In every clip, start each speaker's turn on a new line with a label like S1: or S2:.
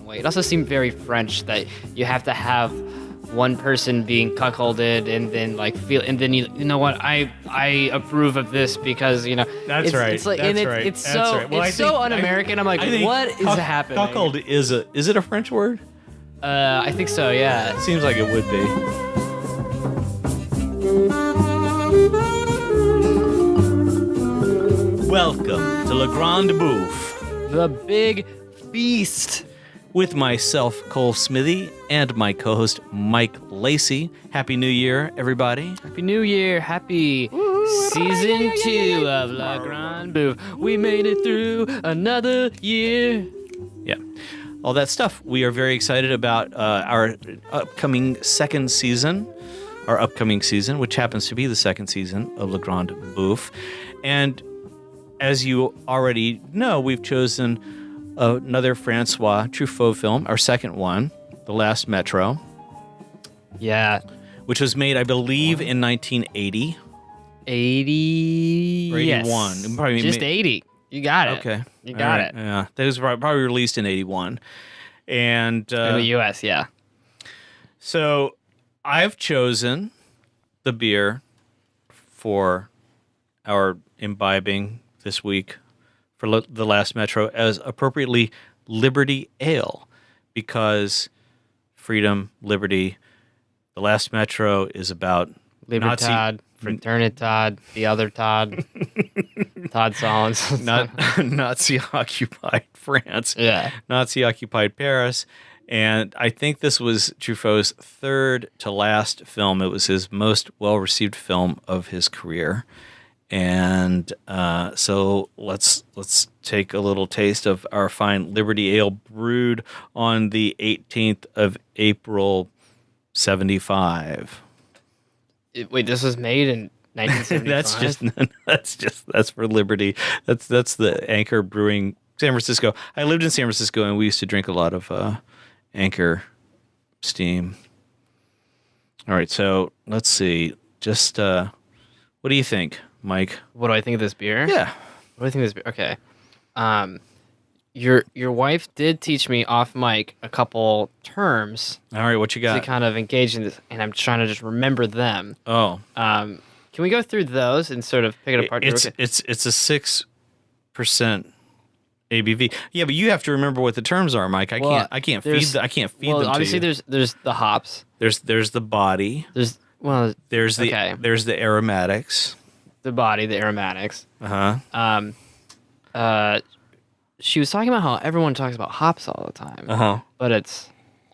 S1: way. It also seemed very French that you have to have one person being cuckolded and then like feel, and then you know what, I approve of this because
S2: That's right.
S1: It's like,
S2: That's
S1: and
S2: right.
S1: it's
S2: That's
S1: so
S2: right. Well,
S1: it's so un-American. I'm like, what is happening?
S2: Cuckold is it a French word?
S1: I think so. Yeah.
S2: It seems like it would be. Welcome to Le Grande Bouffe.
S1: The big feast.
S2: With myself, Cole Smithey, and my co-host, Mike Lacy. Happy New Year, everybody.
S1: Happy New Year. Happy season 2 of La Grande Bouffe. We made it through another year.
S2: Yeah. All that stuff. We are very excited about our upcoming season, which happens to be the second season of Le Grande Bouffe. And as you already know, we've chosen another Francois Truffaut film, our second one, The Last Metro.
S1: Yeah.
S2: Which was made, I believe, in 1980.
S1: 80.
S2: Or 81.
S1: Yes.
S2: Probably
S1: Just 80. You got it.
S2: Okay.
S1: You got it.
S2: Yeah. That was probably released in 81. And
S1: in the U.S., yeah.
S2: So I've chosen the beer for our imbibing this week for The Last Metro as appropriately Liberty Ale, because freedom, liberty. The Last Metro is about
S1: Libertad, Fraternitad, the other Todd, Todd Solondz.
S2: Nazi-occupied France.
S1: Yeah.
S2: Nazi-occupied Paris. And I think this was Truffaut's third to last film. It was his most well-received film of his career. And so let's take a little taste of our fine Liberty Ale brewed on the 18th of April, 75.
S1: Wait, this was made in 1975?
S2: that's for Liberty. That's the Anchor Brewing, San Francisco. I lived in San Francisco, and we used to drink a lot of Anchor Steam. All right, so let's see. Just what do you think, Mike?
S1: What do I think of this beer?
S2: Yeah.
S1: What do I think of this beer? Okay. Your wife did teach me off mic a couple terms.
S2: All right, what you got?
S1: To kind of engage in this, and I'm trying to just remember them.
S2: Oh.
S1: Can we go through those and sort of pick it apart?
S2: It's a 6% ABV. Yeah, but you have to remember what the terms are, Mike. I can't feed them
S1: well,
S2: to
S1: obviously
S2: you.
S1: there's the hops.
S2: There's the body.
S1: There's
S2: the aromatics.
S1: The body, the aromatics.
S2: Uh-huh.
S1: She was talking about how everyone talks about hops all the time.
S2: Uh-huh.
S1: But it's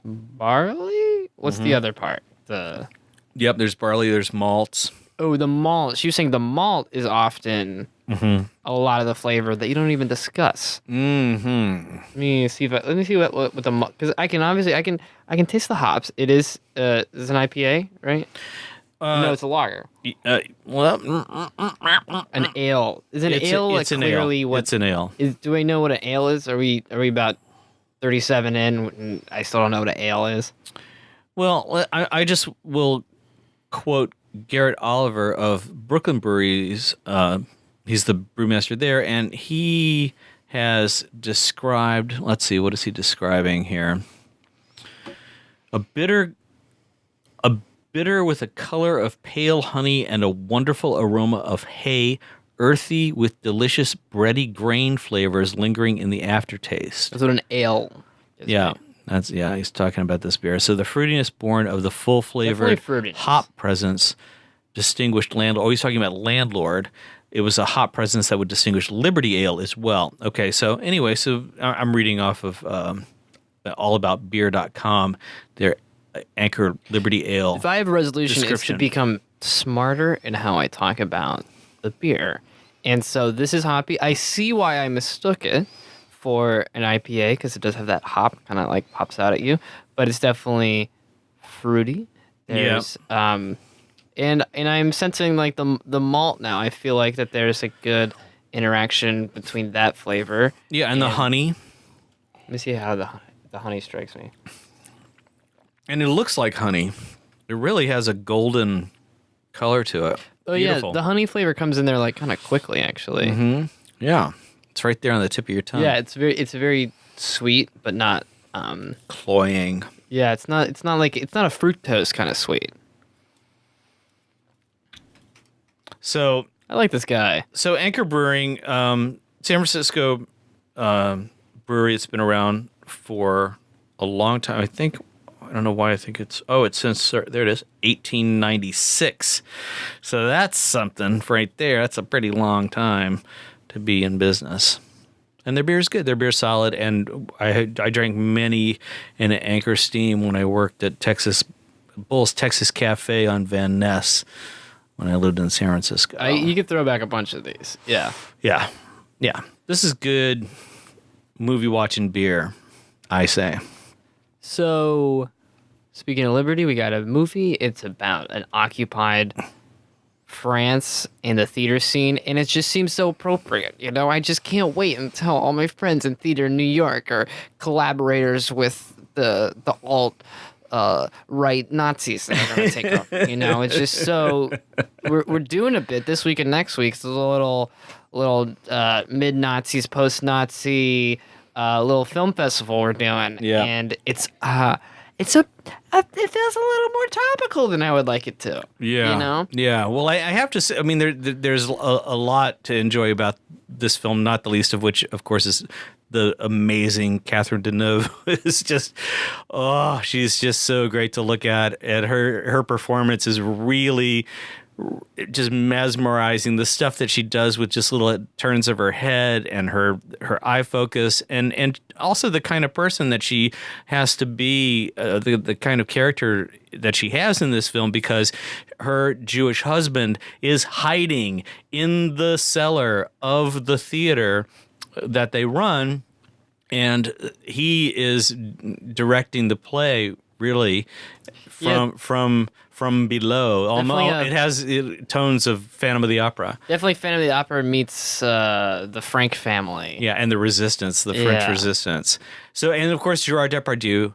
S1: barley? What's the other part?
S2: Yep, there's barley, there's malts.
S1: Oh, the malt. She was saying the malt is often a lot of the flavor that you don't even discuss.
S2: Mm-hmm.
S1: Let me see what the malt, because I can taste the hops. It is it's an IPA, right? No, it's a lager.
S2: Well,
S1: an ale. Is an ale
S2: it's
S1: clearly
S2: an ale.
S1: what?
S2: It's an ale.
S1: Do I know what an ale is? Are we about 37 in and I still don't know what an ale is?
S2: Well, I just will quote Garrett Oliver of Brooklyn Breweries. He's the brewmaster there, and he has described, let's see, what is he describing here? A bitter with a color of pale honey and a wonderful aroma of hay, earthy with delicious bready grain flavors lingering in the aftertaste.
S1: That's what an ale is.
S2: Yeah.
S1: Right?
S2: He's talking about this beer. So the fruitiness born of the full flavored hop presence distinguished landlord. Oh, he's talking about landlord. It was a hop presence that would distinguish Liberty Ale as well. Okay, so anyway, I'm reading off of allaboutbeer.com. Their Anchor Liberty Ale.
S1: If I have a resolution, it's to become smarter in how I talk about the beer. And so this is hoppy. I see why I mistook it for an IPA, because it does have that hop kind of like pops out at you, but it's definitely fruity. There's and I'm sensing like the malt now. I feel like that there's a good interaction between that flavor.
S2: Yeah, and the honey.
S1: Let me see how the honey strikes me.
S2: And it looks like honey. It really has a golden color to it.
S1: Oh,
S2: Beautiful.
S1: yeah, the honey flavor comes in there like kind of quickly, actually.
S2: Mm-hmm. Yeah, it's right there on the tip of your tongue.
S1: Yeah, it's very sweet, but not
S2: Cloying.
S1: Yeah, it's not a fructose kind of sweet.
S2: So
S1: I like this guy.
S2: So Anchor Brewing, San Francisco brewery. It's been around for a long time. I don't know why I think it's since, there it is, 1896. So that's something right there. That's a pretty long time to be in business. And their beer is good. Their beer's solid. And I drank many in an Anchor Steam when I worked at Bull's Texas Cafe on Van Ness when I lived in San Francisco.
S1: You could throw back a bunch of these. Yeah.
S2: Yeah. Yeah. This is good movie watching beer, I say.
S1: So, speaking of liberty, we got a movie. It's about an occupied France and the theater scene, and it just seems so appropriate. You know, I just can't wait until all my friends in theater in New York are collaborators with the alt right Nazis that are going to take over. You know, it's just so we're doing a bit this week and next week. So a little mid Nazis, post Nazi little film festival we're doing.
S2: Yeah,
S1: and it feels a little more topical than I would like it to.
S2: Yeah,
S1: you know.
S2: Yeah. Well, I have to say, I mean, there's a lot to enjoy about this film, not the least of which, of course, is the amazing Catherine Deneuve. Is just, she's just so great to look at. And her performance is really just mesmerizing. The stuff that she does with just little turns of her head and her eye focus, and also the kind of person that she has to be, the kind of character that she has in this film, because her Jewish husband is hiding in the cellar of the theater that they run, and he is directing the play really from below. Almost, it has tones of Phantom of the Opera.
S1: Definitely Phantom of the Opera meets the Frank family.
S2: Yeah, and the Resistance, the French Resistance. So, and of course, Gerard Depardieu,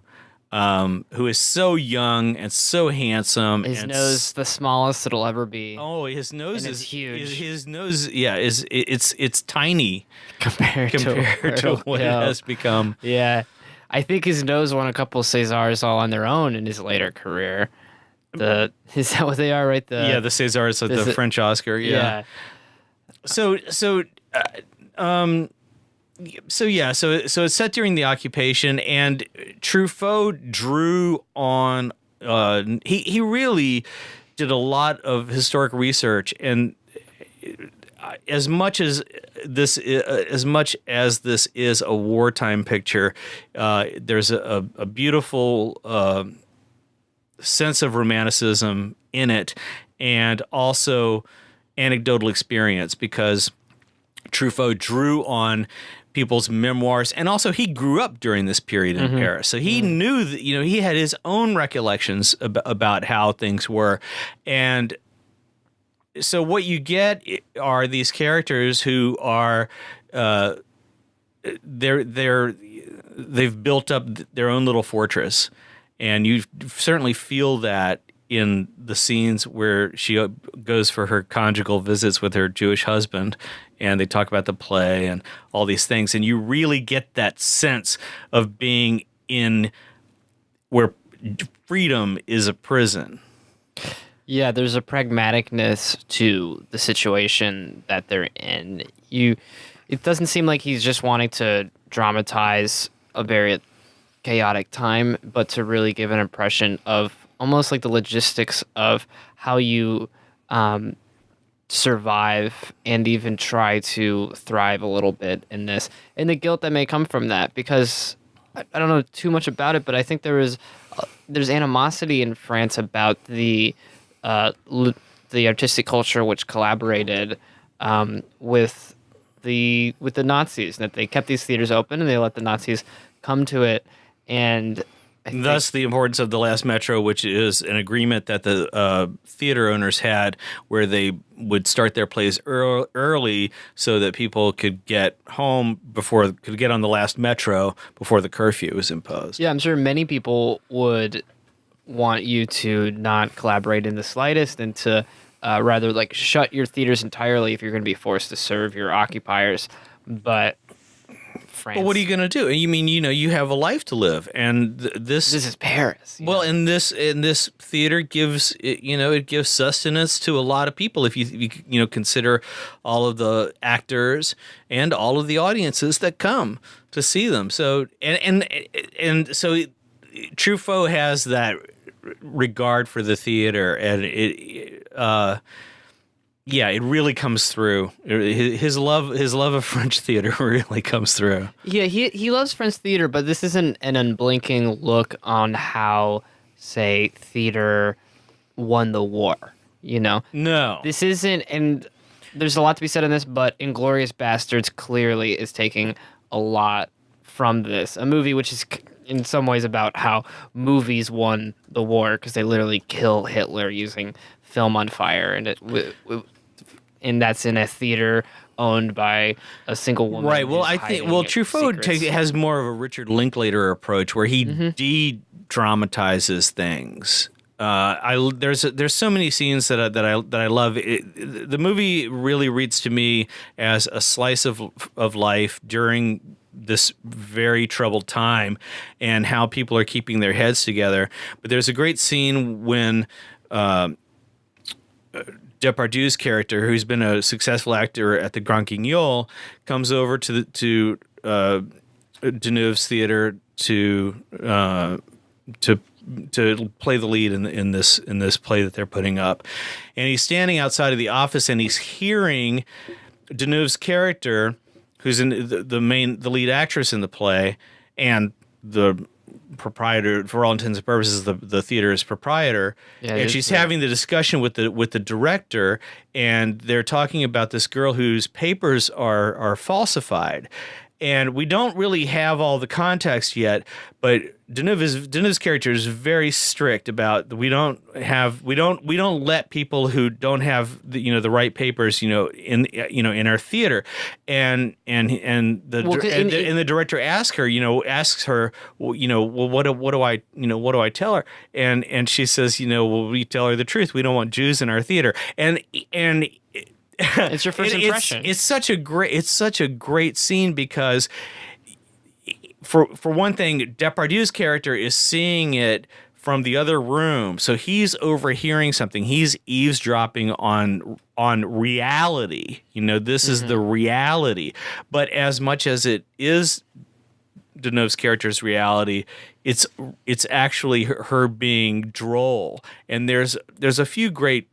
S2: who is so young and so handsome.
S1: His nose, the smallest it'll ever be.
S2: Oh, his nose
S1: is huge.
S2: His nose, it's tiny
S1: compared to
S2: what it has become.
S1: Yeah, I think his nose won a couple Césars all on their own in his later career. Is that what they are, right?
S2: The Césars, the French Oscar. Yeah. So it's set during the occupation, and Truffaut drew on. He really did a lot of historic research, and as much as this is a wartime picture, there's a beautiful sense of romanticism in it, and also anecdotal experience, because Truffaut drew on people's memoirs, and also he grew up during this period in Paris, so he knew that, he had his own recollections about how things were. And so what you get are these characters who are they've built up their own little fortress, and you certainly feel that in the scenes where she goes for her conjugal visits with her Jewish husband, and they talk about the play and all these things, and you really get that sense of being in where freedom is a prison.
S1: Yeah, there's a pragmaticness to the situation that they're in. It doesn't seem like he's just wanting to dramatize a very chaotic time, but to really give an impression of almost like the logistics of how you survive and even try to thrive a little bit in this, and the guilt that may come from that. Because I don't know too much about it, but I think there's animosity in France about the artistic culture which collaborated with the Nazis, that they kept these theaters open and they let the Nazis come to it. And
S2: thus the importance of the last Metro, which is an agreement that the theater owners had, where they would start their plays early so that people could get home could get on the last Metro before the curfew was imposed.
S1: Yeah, I'm sure many people would want you to not collaborate in the slightest, and to rather like shut your theaters entirely if you're going to be forced to serve your occupiers. But France.
S2: But what are you going to do? You mean, you have a life to live, and this
S1: is Paris.
S2: Well, in this theater gives it gives sustenance to a lot of people if you consider all of the actors and all of the audiences that come to see them. So and so Truffaut has that regard for the theater, and it really comes through. His love of French theater really comes through.
S1: Yeah, he loves French theater, but this isn't an unblinking look on how, say, theater won the war.
S2: No,
S1: this isn't, and there's a lot to be said on this. But Inglorious Bastards clearly is taking a lot from this, a movie which is in some ways about how movies won the war because they literally kill Hitler using film on fire, and that's in a theater owned by a single woman.
S2: Right. Well, I think Truffaut has more of a Richard Linklater approach where he de-dramatizes things. There's so many scenes that I love. The movie really reads to me as a slice of life during this very troubled time, and how people are keeping their heads together. But there's a great scene when Depardieu's character, who's been a successful actor at the Grand Guignol, comes over to Deneuve's theater to play the lead in this play that they're putting up, and he's standing outside of the office and he's hearing Deneuve's character, who's in the lead actress in the play, and the proprietor, for all intents and purposes, the theater's proprietor, and she's having the discussion with the director, and they're talking about this girl whose papers are falsified. And we don't really have all the context yet, but Deneuve's character is very strict about we don't let people who don't have the right papers in our theater, and the director asks her what do I tell her, and she says we tell her the truth, we don't want Jews in our theater, and
S1: it's your first impression.
S2: It's such a great scene because, for one thing, Depardieu's character is seeing it from the other room, so he's overhearing something. He's eavesdropping on reality. This is the reality. But as much as it is Deneuve's character's reality, it's actually her being droll. And there's a few great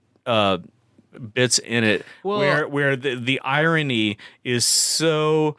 S2: bits in it where the irony is so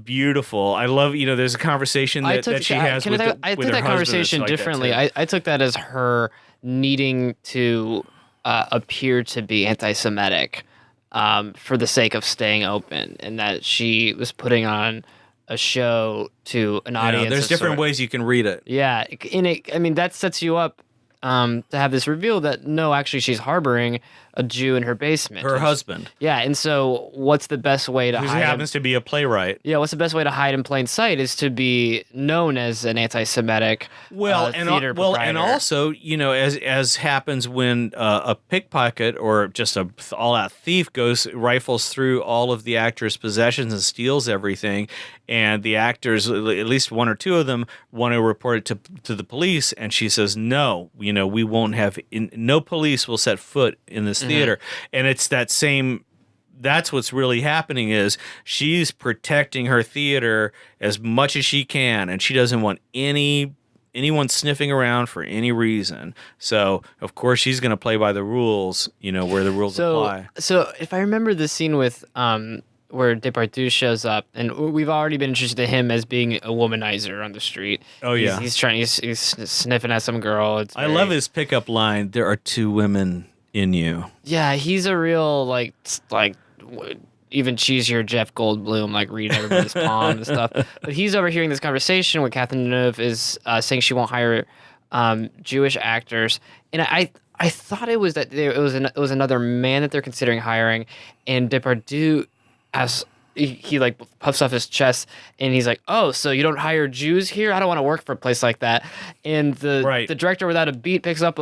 S2: beautiful. I love, there's a conversation that she has with her husband.
S1: I took that conversation differently. I took that as her needing to appear to be anti-Semitic for the sake of staying open, and that she was putting on a show to an audience.
S2: There's different ways you can read it.
S1: Yeah, that sets you up to have this reveal that no, actually she's harboring a Jew in her basement.
S2: Her husband.
S1: Yeah, and so what's the best way to hide?
S2: Who happens to be a playwright.
S1: Yeah, what's the best way to hide in plain sight is to be known as an anti-Semitic theater proprietor.
S2: And also, as happens when a pickpocket or just a all-out thief rifles through all of the actors' possessions and steals everything, and the actors, at least one or two of them, want to report it to the police, and she says, no, we won't have, no police will set foot in this theater. And it's that's what's really happening, is she's protecting her theater as much as she can, and she doesn't want anyone sniffing around for any reason. So of course she's going to play by the rules, where the rules apply.
S1: So if I remember the scene with where Depardieu shows up, and we've already been introduced to him as being a womanizer on the street. Oh yeah, he's sniffing at some girl.
S2: I love his pickup line. There are two women in you.
S1: Yeah, he's a real like even cheesier Jeff Goldblum, read everybody's palm and stuff. But he's overhearing this conversation where Catherine Deneuve is saying she won't hire Jewish actors, and I thought it was that it was another man that they're considering hiring, and Depardieu he puffs off his chest and he's like, oh, so you don't hire Jews here? I don't want to work for a place like that. And the director, without a beat, picks up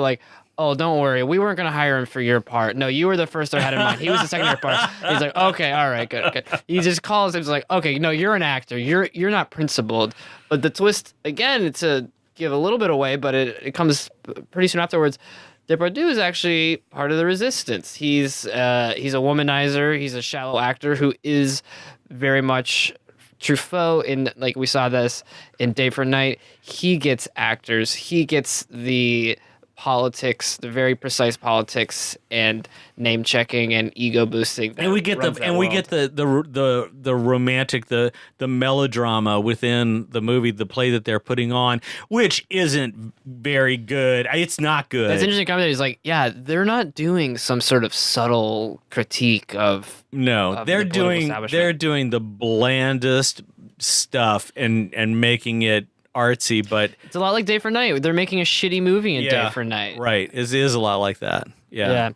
S1: oh, don't worry, we weren't going to hire him for your part. No, you were the first I had in mind. He was the secondary part. He's like, okay, all right, good, okay. He just calls him, he's like, okay, no, you're an actor. You're not principled. But the twist, again, to give a little bit away, but it comes pretty soon afterwards. Deborah Doucette is actually part of the resistance. He's a womanizer. He's a shallow actor who is very much Truffaut in, like we saw this in Day for Night. He gets actors. He gets the politics, the very precise politics and name checking and ego boosting.
S2: And we get the romantic, the melodrama within the movie, the play that they're putting on, which isn't very good. It's not good.
S1: That's interesting comment. He's like, yeah, they're not doing some sort of subtle critique of
S2: they're doing the blandest stuff and making it artsy, but
S1: it's a lot like Day for Night. They're making a shitty movie in Day for Night.
S2: Right. It is a lot like that. Yeah.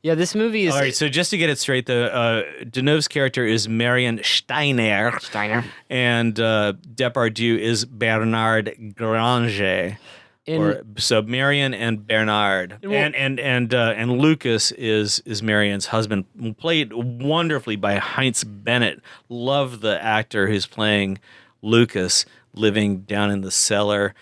S1: Yeah, this movie is...
S2: All right, so just to get it straight, Deneuve's character is Marion Steiner. And Depardieu is Bernard Granger. So Marion and Bernard. And Lucas is Marion's husband, played wonderfully by Heinz Bennett. Love the actor who's playing Lucas, living down in the cellar,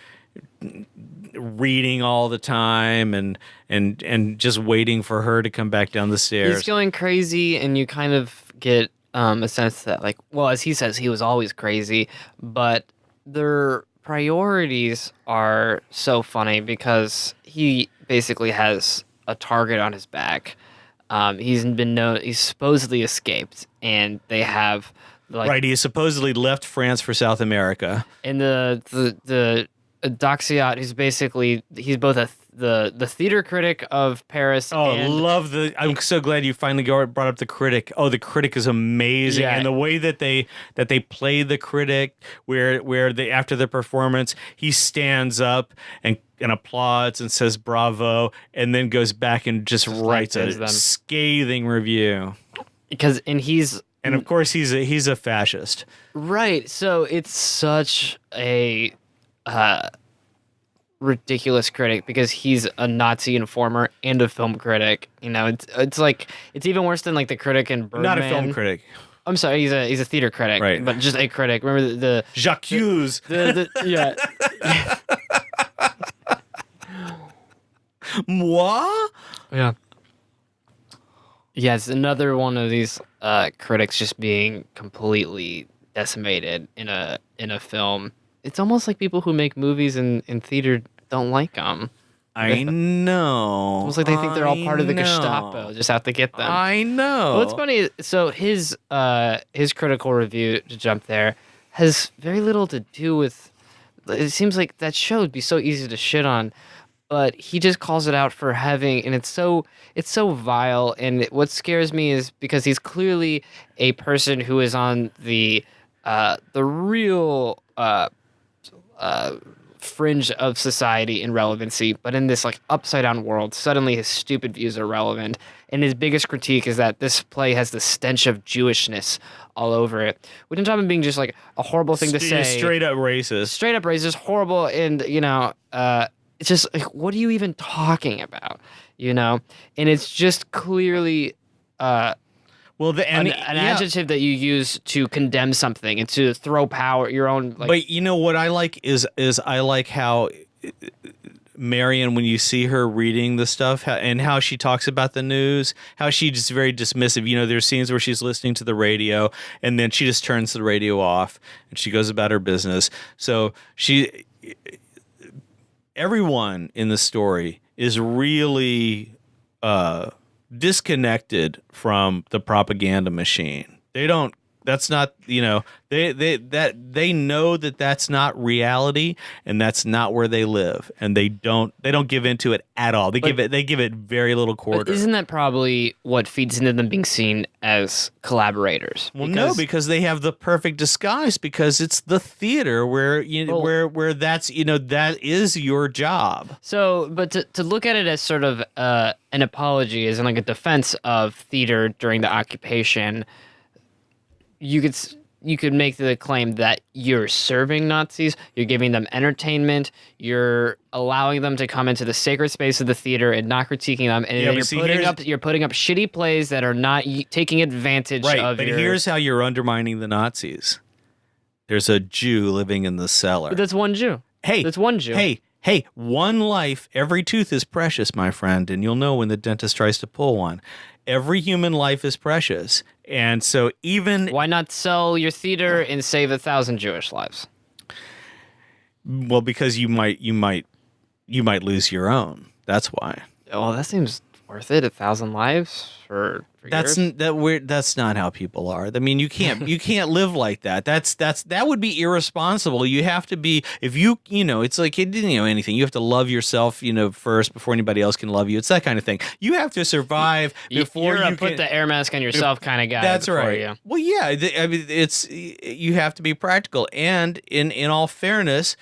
S2: reading all the time and just waiting for her to come back down the stairs.
S1: He's going crazy, and you kind of get a sense that, like, well, as he says, he was always crazy, but their priorities are so funny because he basically has a target on his back. He's supposedly escaped, and they have...
S2: right, he supposedly left France for South America.
S1: And the Doucette, he's both the theater critic of Paris.
S2: Oh, I'm so glad you finally brought up the Critic. Oh, the Critic is amazing, and the way that they play the Critic, where they, after the performance, he stands up and applauds and says bravo, and then goes back and just writes a scathing review.
S1: And
S2: of course, he's a fascist.
S1: Right. So it's such a ridiculous critic because he's a Nazi informer and a film critic. You know, it's like it's even worse than like the critic in Birdman.
S2: Not a film critic.
S1: I'm sorry, he's a theater critic,
S2: right?
S1: But just a critic. Remember the
S2: Jacques Hughes.
S1: Yeah.
S2: Moi?
S1: Yeah. Yes, another one of these critics just being completely decimated in a film. It's almost like people who make movies in theater don't like them.
S2: I know.
S1: Almost like they think they're all part of the Gestapo, just have to get them.
S2: I know.
S1: Well, what's funny, so his critical review, to jump there, has very little to do with... It seems like that show would be so easy to shit on, but he just calls it out for having, and it's so vile. And what scares me is because he's clearly a person who is on the real fringe of society in relevancy, but in this like upside down world, suddenly his stupid views are relevant. And his biggest critique is that this play has the stench of Jewishness all over it, which on top of being just like a horrible thing to say,
S2: straight up racist,
S1: horrible, and it's just like, what are you even talking about? You know, and it's just clearly an adjective that you use to condemn something and to throw power your own. Like,
S2: but you know what I like is I like how Marion, when you see her reading the stuff and how she talks about the news, how she's just very dismissive. You know, there's scenes where she's listening to the radio and then she just turns the radio off and she goes about her business. So everyone in the story is really disconnected from the propaganda machine. They don't. That's not. You know. They know that that's not reality, and that's not where they live, and they don't give into it at all. They give it very little quarter.
S1: But isn't that probably what feeds into them being seen as collaborators?
S2: Well, no, because they have the perfect disguise, because it's the theater where where that's that is your job.
S1: So, but to look at it as sort of an apology, as in like a defense of theater during the occupation, you could you could make the claim that you're serving Nazis, you're giving them entertainment, you're allowing them to come into the sacred space of the theater and not critiquing them, and then you're putting up shitty plays that are not taking advantage of
S2: but here's how you're undermining the Nazis. There's a Jew living in the cellar.
S1: But that's one Jew. That's one Jew.
S2: Hey, one life, every tooth is precious, my friend, and you'll know when the dentist tries to pull one. Every human life is precious. And so
S1: why not sell your theater and save 1,000 Jewish lives?
S2: Well, because you might lose your own. That's why.
S1: Well, that seems worth it. 1,000 lives for
S2: that's not how people are. I mean, you can't live like that. That would be irresponsible. You have to be, if it's like anything. You have to love yourself, first before anybody else can love you. It's that kind of thing. You have to survive before
S1: you put the air mask on yourself kind of guy.
S2: That's right.
S1: You.
S2: Well, yeah. I mean, you have to be practical, and in all fairness,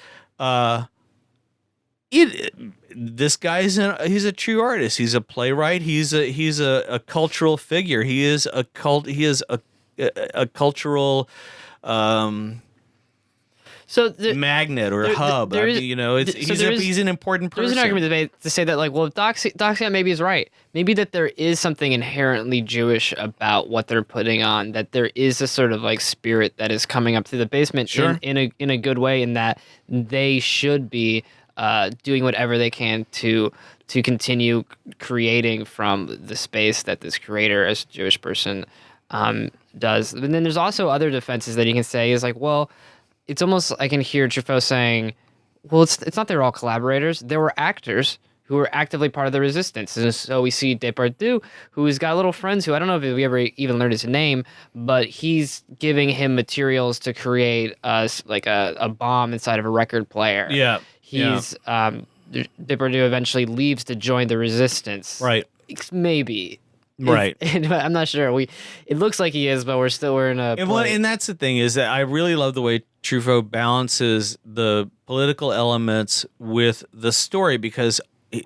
S2: this guy he's a true artist. He's a playwright. He's a cultural figure. He is a cultural magnet or hub. He's an important person.
S1: There's an argument to say that, if Doucette maybe is right. Maybe that there is something inherently Jewish about what they're putting on. That there is a sort of spirit that is coming up through the basement in a good way, in that they should be doing whatever they can to continue creating from the space that this creator, as a Jewish person, does. And then there's also other defenses that you can say is it's almost, I can hear Truffaut saying, well, it's not they're all collaborators. There were actors who were actively part of the resistance. And so we see Depardieu, who's got little friends who, I don't know if we ever even learned his name, but he's giving him materials to create a bomb inside of a record player.
S2: Yeah.
S1: Depardieu eventually leaves to join the resistance.
S2: Right.
S1: Maybe.
S2: Right.
S1: I'm not sure. It looks like he is, but we're in a.
S2: And that's the thing, is that I really love the way Truffaut balances the political elements with the story, because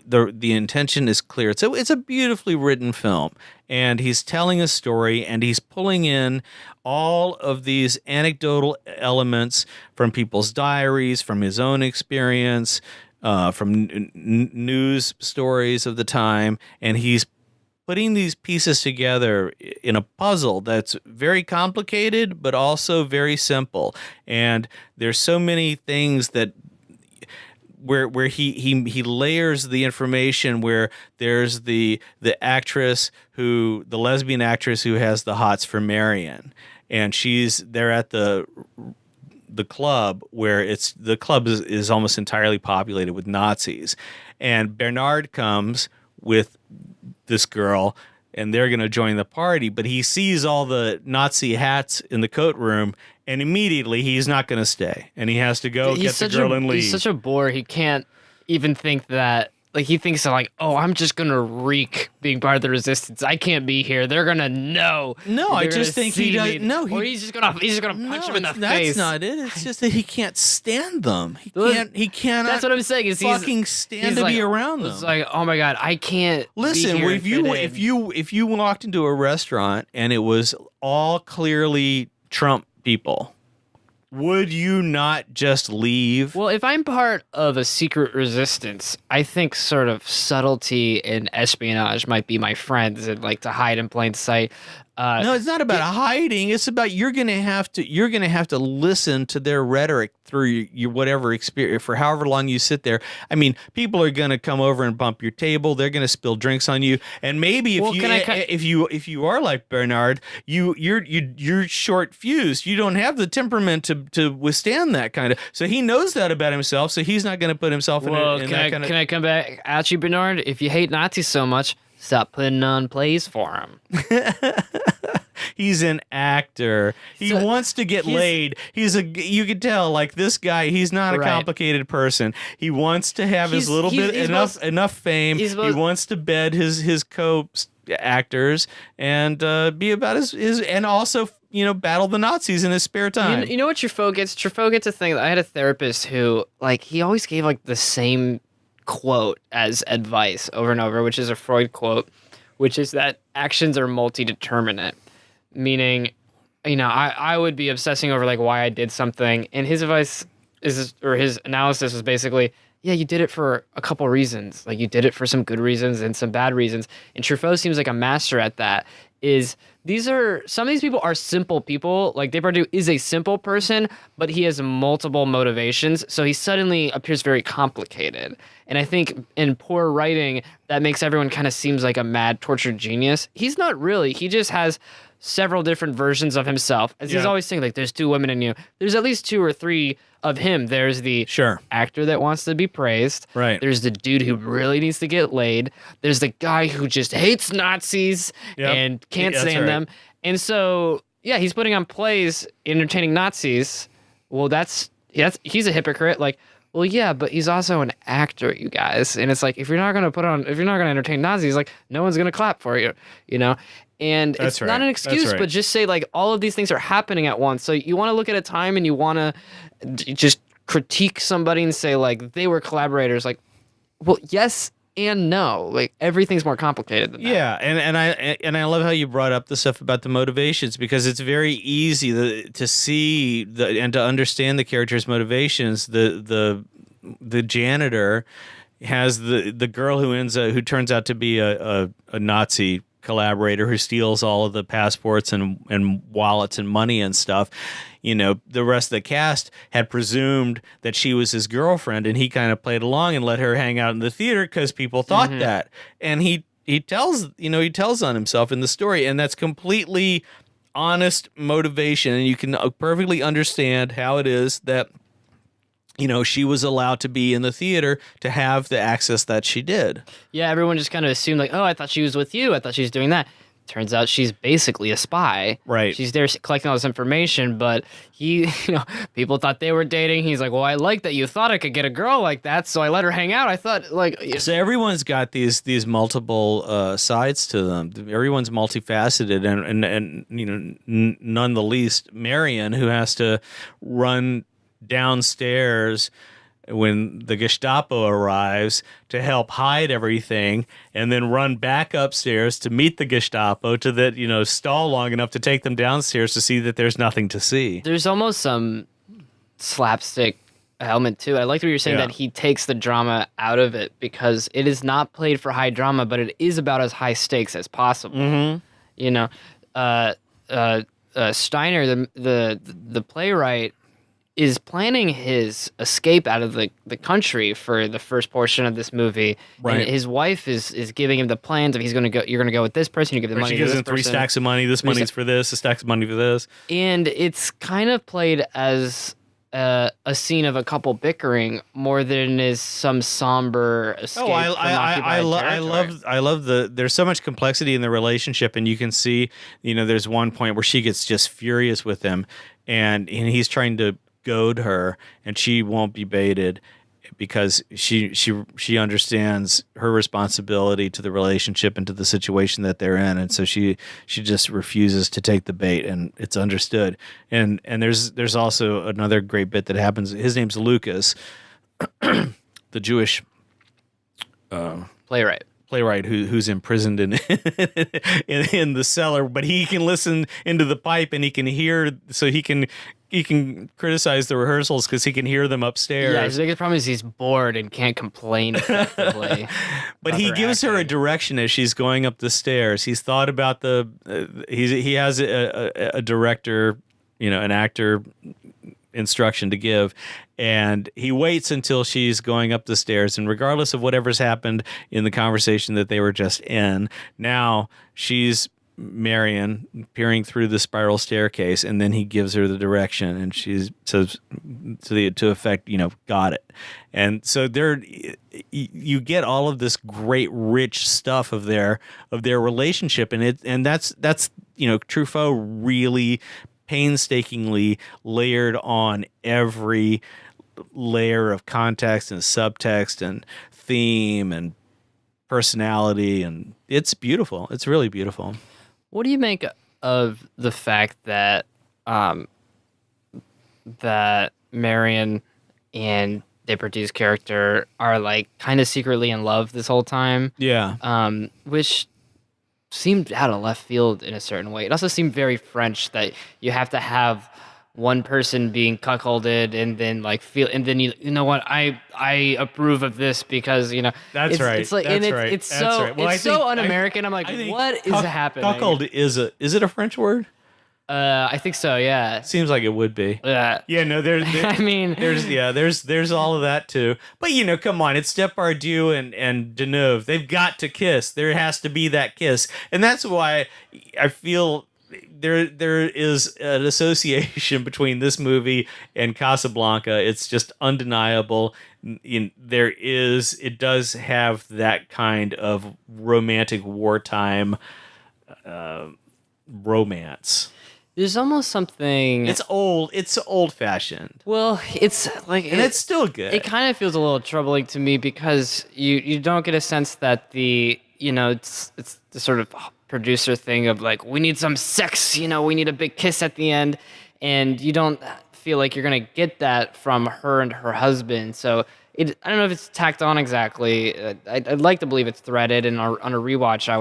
S2: the intention is clear. It's a beautifully written film, and he's telling a story, and he's pulling in all of these anecdotal elements from people's diaries, from his own experience, from news stories of the time, and he's putting these pieces together in a puzzle that's very complicated but also very simple. And there's so many things that where he layers the information, where there's the lesbian actress who has the hots for Marion, and they're at the club where the club is almost entirely populated with Nazis, and Bernard comes with this girl, and they're going to join the party, but he sees all the Nazi hats in the coat room, and immediately he's not going to stay, and he has to go get the girl and leave.
S1: He's such a bore. He can't even think that. He thinks I'm just going to reek being part of the resistance. I can't be here. They're going to know.
S2: No, I just think he does. No,
S1: or he's just going to punch him in the face.
S2: That's not it. It's just that he can't stand them. He cannot.
S1: That's what I'm saying. Is
S2: fucking stand to be around them.
S1: It's oh my God, I can't.
S2: Listen, if you walked into a restaurant and it was all clearly Trump people, would you not just leave?
S1: Well, if I'm part of a secret resistance, I think sort of subtlety and espionage might be my friends, and to hide in plain sight.
S2: No, it's not about hiding. It's about you're gonna have to listen to their rhetoric through your whatever experience for however long you sit there. I mean, people are gonna come over and bump your table. They're gonna spill drinks on you, and maybe if you are like Bernard, you're short fused. You don't have the temperament to withstand that kind of. So he knows that about himself. So he's not gonna put himself in that kind of.
S1: Can I come back at you, Bernard? If you hate Nazis so much, stop putting on plays for him.
S2: He's an actor. He wants to get laid. You could tell, this guy, he's not a complicated person. He wants to have enough fame. He wants to bed his co-actors and be about his and also battle the Nazis in his spare time.
S1: You know what Truffaut gets? Truffaut gets a thing. I had a therapist who he always gave the same quote as advice over and over, which is a Freud quote, which is that actions are multi-determinate, meaning I would be obsessing over like why I did something, and his advice or his analysis was basically, yeah, you did it for a couple reasons. Like you did it for some good reasons and some bad reasons. And Truffaut seems like a master at that. Some of these people are simple people. Like Depardieu is a simple person, but he has multiple motivations, so he suddenly appears very complicated. And I think in poor writing, that makes everyone kind of seems like a mad tortured genius. He's not really. He just has several different versions of himself. As he's always saying, like, there's two women in you. There's at least two or three of him. There's the actor that wants to be praised.
S2: Right.
S1: There's the dude who really needs to get laid. There's the guy who just hates Nazis and can't stand them. And so, he's putting on plays entertaining Nazis. Well, he's a hypocrite. Like, well, yeah, but he's also an actor, you guys. And it's like, if you're not going to entertain Nazis, like, no one's going to clap for you, And it's not an excuse, but just say, like, all of these things are happening at once. So you want to look at a time and you want to just critique somebody and say, like, they were collaborators. Like, well, yes and no. Like, everything's more complicated than that.
S2: Yeah, and I love how you brought up the stuff about the motivations, because it's very easy to see and to understand the character's motivations. The janitor has the girl who turns out to be a Nazi collaborator who steals all of the passports and wallets and money and stuff. The rest of the cast had presumed that she was his girlfriend, and he kind of played along and let her hang out in the theater because people thought that. And he tells on himself in the story, and that's completely honest motivation, and you can perfectly understand how it is that she was allowed to be in the theater to have the access that she did.
S1: Yeah, everyone just kind of assumed, like, oh, I thought she was with you. I thought she was doing that. Turns out she's basically a spy.
S2: Right.
S1: She's there collecting all this information, but people thought they were dating. He's like, well, I like that you thought I could get a girl like that, so I let her hang out. I thought, like...
S2: So everyone's got these multiple sides to them. Everyone's multifaceted, and none the least Marion, who has to run downstairs when the Gestapo arrives to help hide everything, and then run back upstairs to meet the Gestapo to stall long enough to take them downstairs to see that there's nothing to see.
S1: There's almost some slapstick element too. I like what you're saying, that he takes the drama out of it, because it is not played for high drama, but it is about as high stakes as possible. Steiner, the playwright, is planning his escape out of the country for the first portion of this movie.
S2: Right.
S1: And his wife is giving him the plans of you're going to go with this person, you give the money to this person.
S2: She gives him 3 stacks of money, this money's for this, a stack of money for this.
S1: And it's kind of played as a scene of a couple bickering more than is some somber escape. Oh,
S2: I love there's so much complexity in the relationship, and you can see, there's one point where she gets just furious with him, and he's trying to goad her, and she won't be baited because she understands her responsibility to the relationship and to the situation that they're in, and so she just refuses to take the bait, and it's understood. And there's also another great bit that happens. His name's Lucas, the Jewish playwright who's imprisoned in the cellar, but he can listen into the pipe, and he can hear, so he can criticize the rehearsals because he can hear them upstairs.
S1: Yeah, his biggest problem is he's bored and can't complain effectively.
S2: But he gives her a direction as she's going up the stairs. He's thought about he has a director, an actor instruction to give, and he waits until she's going up the stairs, and regardless of whatever's happened in the conversation that they were just in, now she's Marion peering through the spiral staircase, and then he gives her the direction, and she says to effect, got it. And so you get all of this great rich stuff of their relationship, and that's Truffaut really painstakingly layered on every layer of context and subtext and theme and personality, and it's beautiful. It's really beautiful.
S1: What do you make of the fact that that Marion and Depardieu's character are like kind of secretly in love this whole time?
S2: Yeah.
S1: Which seemed out of left field in a certain way. It also seemed very French that you have to have one person being cuckolded and then like feel, and then you know what, I approve of this because
S2: That's right.
S1: It's like,
S2: That's
S1: and
S2: right.
S1: it's
S2: That's
S1: so
S2: right. Well,
S1: it's so un-American. I'm like, what is happening?
S2: Cuckold is it a French word?
S1: I think so. Yeah.
S2: Seems like it would be.
S1: Yeah.
S2: Yeah. No. There's.
S1: I mean,
S2: there's all of that too. But come on, it's Depardieu and Deneuve. They've got to kiss. There has to be that kiss, and that's why I feel there is an association between this movie and Casablanca. It's just undeniable. It does have that kind of romantic wartime romance.
S1: There's almost something.
S2: It's old fashioned.
S1: Well, it's like,
S2: and it's still good.
S1: It kind of feels a little troubling to me because you don't get a sense that it's the sort of producer thing of like, we need some sex, we need a big kiss at the end, and you don't feel like you're gonna get that from her and her husband. So I don't know if it's tacked on exactly. I'd like to believe it's threaded, and on a rewatch I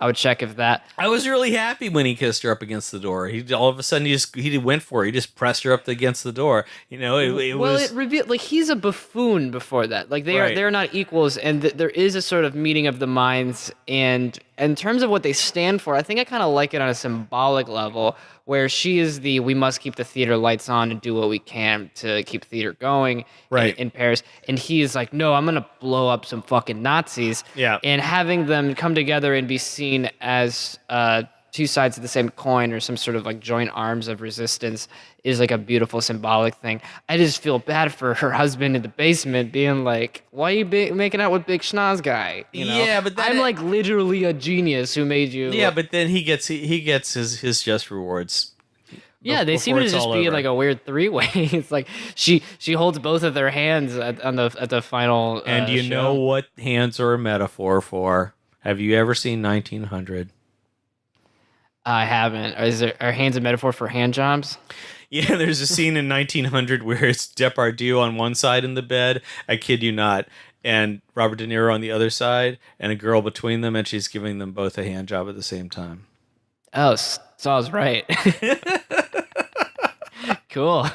S1: would check if that.
S2: I was really happy when he kissed her up against the door. He all of a sudden he went for it. He just pressed her up against the door.
S1: It revealed like he's a buffoon before that. Like they're not equals, and there is a sort of meeting of the minds. And in terms of what they stand for, I think I kind of like it on a symbolic level, where she is we must keep the theater lights on and do what we can to keep theater going in Paris. And he is like, no, I'm going to blow up some fucking Nazis.
S2: Yeah.
S1: And having them come together and be seen as two sides of the same coin or some sort of like joint arms of resistance is like a beautiful symbolic thing. I just feel bad for her husband in the basement being like, why are you making out with Big Schnoz guy?
S2: Yeah, but
S1: I'm like literally a genius who made you.
S2: Yeah, but then he gets his just rewards.
S1: Yeah, they seem to just be like a weird three-way. It's like she holds both of their hands at the final.
S2: And you know what hands are a metaphor for? Have you ever seen 1900?
S1: I haven't. Are hands a metaphor for hand jobs?
S2: Yeah, there's a scene in 1900 where it's Depardieu on one side in the bed, I kid you not, and Robert De Niro on the other side, and a girl between them, and she's giving them both a hand job at the same time.
S1: Oh, so I was right. Cool.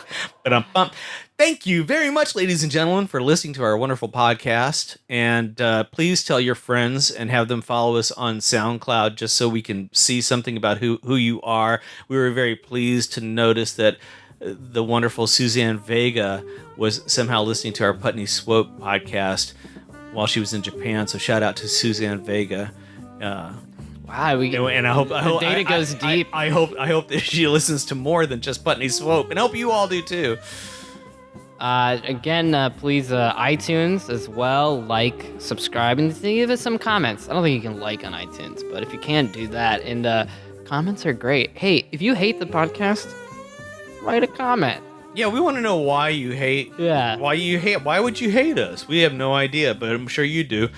S2: But thank you very much, ladies and gentlemen, for listening to our wonderful podcast. And please tell your friends and have them follow us on SoundCloud just so we can see something about who you are. We were very pleased to notice that the wonderful Suzanne Vega was somehow listening to our Putney Swope podcast while she was in Japan. So shout out to Suzanne Vega.
S1: Wow,
S2: and I hope
S1: the data goes deep.
S2: I hope that she listens to more than just Putney Swope, and I hope you all do too.
S1: Again, please iTunes as well, like, subscribe, and give us some comments. I don't think you can like on iTunes, but if you can, do that. And comments are great. Hey, if you hate the podcast, write a comment.
S2: Yeah, we want to know why you hate.
S1: Yeah.
S2: Why would you hate us? We have no idea, but I'm sure you do.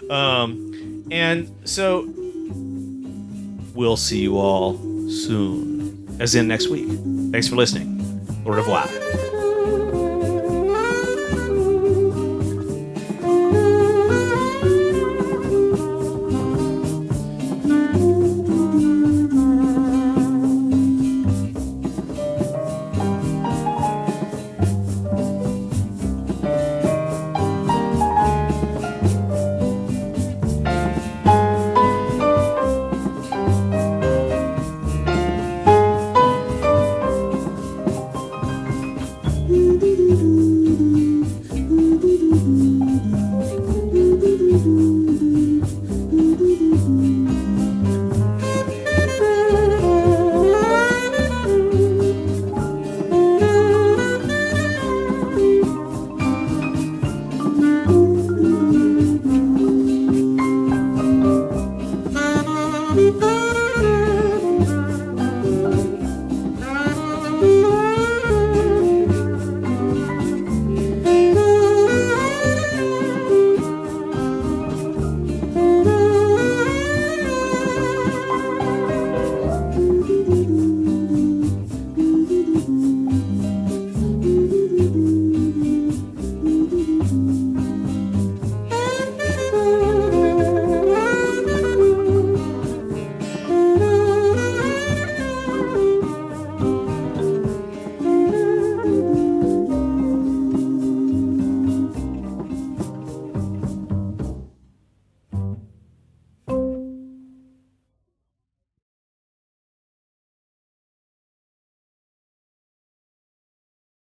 S2: And so we'll see you all soon, as in next week. Thanks for listening. Au revoir.